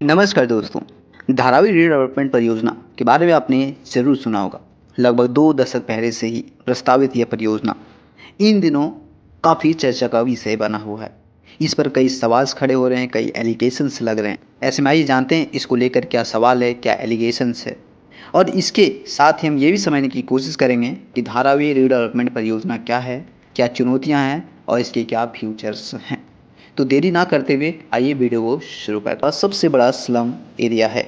नमस्कार दोस्तों। धारावी रीडेवलपमेंट परियोजना के बारे में आपने ज़रूर सुना होगा। लगभग 2 दशक पहले से ही प्रस्तावित यह परियोजना इन दिनों काफ़ी चर्चा का विषय बना हुआ है। इस पर कई सवाल खड़े हो रहे हैं, कई एलिगेशंस लग रहे हैं। ऐसे में आइए जानते हैं इसको लेकर क्या सवाल है, क्या एलिगेशंस है, और इसके साथ ही हम ये भी समझने की कोशिश करेंगे कि धारावी रीडेवलपमेंट परियोजना क्या है, क्या चुनौतियाँ हैं और इसके क्या फ्यूचर्स हैं। तो देरी ना करते हुए आइए वीडियो को शुरू करते हैं। सबसे बड़ा स्लम एरिया है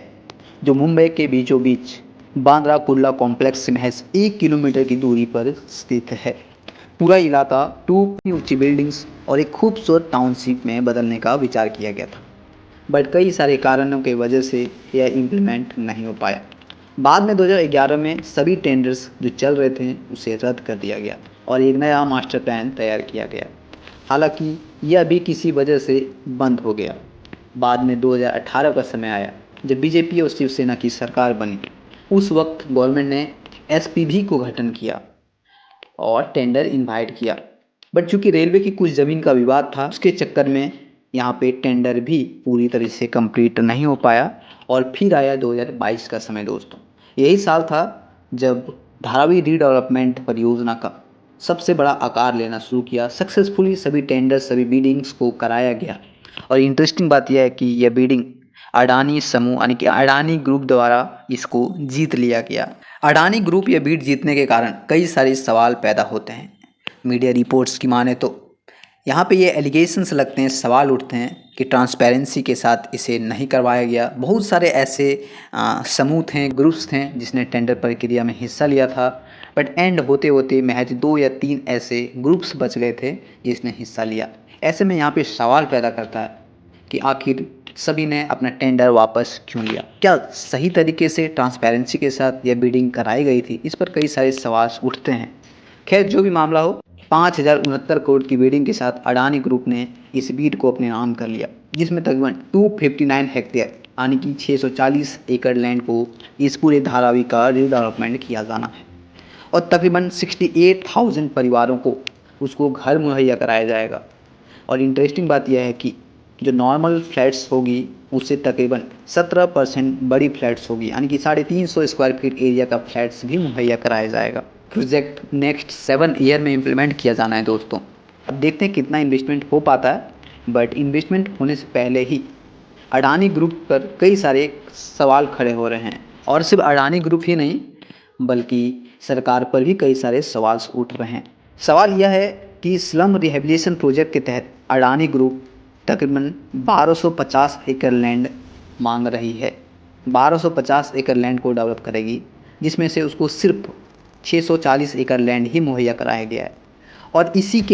जो मुंबई के बीचों बीच बांद्रा कुर्ला कॉम्प्लेक्स से महज 1 किलोमीटर की दूरी पर स्थित है। पूरा इलाका 2 ऊंची बिल्डिंग्स और एक खूबसूरत टाउनशिप में बदलने का विचार किया गया था, बट कई सारे कारणों की वजह से यह इम्प्लीमेंट नहीं हो पाया। बाद में 2011 में सभी टेंडर्स जो चल रहे थे उसे रद्द कर दिया गया और एक नया मास्टर प्लान तैयार किया गया। हालांकि यह भी किसी वजह से बंद हो गया। बाद में 2018 का समय आया जब बीजेपी और शिवसेना की सरकार बनी। उस वक्त गवर्नमेंट ने एसपीवी को गठन किया और टेंडर इनवाइट किया, बट चूंकि रेलवे की कुछ ज़मीन का विवाद था उसके चक्कर में यहाँ पे टेंडर भी पूरी तरह से कंप्लीट नहीं हो पाया। और फिर आया 2022 का समय दोस्तों। यही साल था जब धारावी रीडेवलपमेंट परियोजना का सबसे बड़ा आकार लेना शुरू किया। सक्सेसफुली सभी टेंडर, सभी बिडिंग्स को कराया गया। और इंटरेस्टिंग बात यह है कि यह बिडिंग अडानी समूह यानी कि अडानी ग्रुप द्वारा इसको जीत लिया गया। अडानी ग्रुप यह बिड जीतने के कारण कई सारे सवाल पैदा होते हैं। मीडिया रिपोर्ट्स की माने तो यहाँ पे ये एलिगेशंस लगते हैं, सवाल उठते हैं कि ट्रांसपेरेंसी के साथ इसे नहीं करवाया गया। बहुत सारे ऐसे समूह थे, ग्रुप्स थे जिसने टेंडर प्रक्रिया में हिस्सा लिया था, बट एंड होते होते महज 2 या 3 ऐसे ग्रुप्स बच गए थे जिसने हिस्सा लिया। ऐसे में यहाँ पे सवाल पैदा करता है कि आखिर सभी ने अपना टेंडर वापस क्यों लिया। क्या सही तरीके से ट्रांसपेरेंसी के साथ यह बिडिंग कराई गई थी? इस पर कई सारे सवाल उठते हैं। खैर जो भी मामला हो, 5,069 करोड़ की बिडिंग के साथ अडानी ग्रुप ने इस बीड को अपने नाम कर लिया, जिसमें तकरीबन 259 हेक्टेयर यानी कि 640 एकड़ लैंड को इस पूरे धारावी का रीडेवलपमेंट किया जाना है और तकरीबन 68,000 परिवारों को उसको घर मुहैया कराया जाएगा। और इंटरेस्टिंग बात यह है कि जो नॉर्मल फ्लैट्स होगी उससे तकरीबन 17% बड़ी फ्लैट्स होगी, यानी कि 350 स्क्वायर फीट एरिया का फ्लैट्स भी मुहैया कराया जाएगा। प्रोजेक्ट नेक्स्ट 7 ईयर में इम्प्लीमेंट किया जाना है दोस्तों। अब देखते हैं कितना इन्वेस्टमेंट हो पाता है, बट इन्वेस्टमेंट होने से पहले ही अडानी ग्रुप पर कई सारे सवाल खड़े हो रहे हैं। और सिर्फ अडानी ग्रुप ही नहीं बल्कि सरकार पर भी कई सारे सवाल उठ रहे हैं। सवाल यह है कि स्लम रिहेबिलिटेशन प्रोजेक्ट के तहत अडानी ग्रुप तकरीबन 1250 एकड़ लैंड मांग रही है। 1250 एकड़ लैंड को डेवलप करेगी, जिसमें से उसको सिर्फ 640 एकड़ लैंड ही मुहैया कराया गया है। और इसी के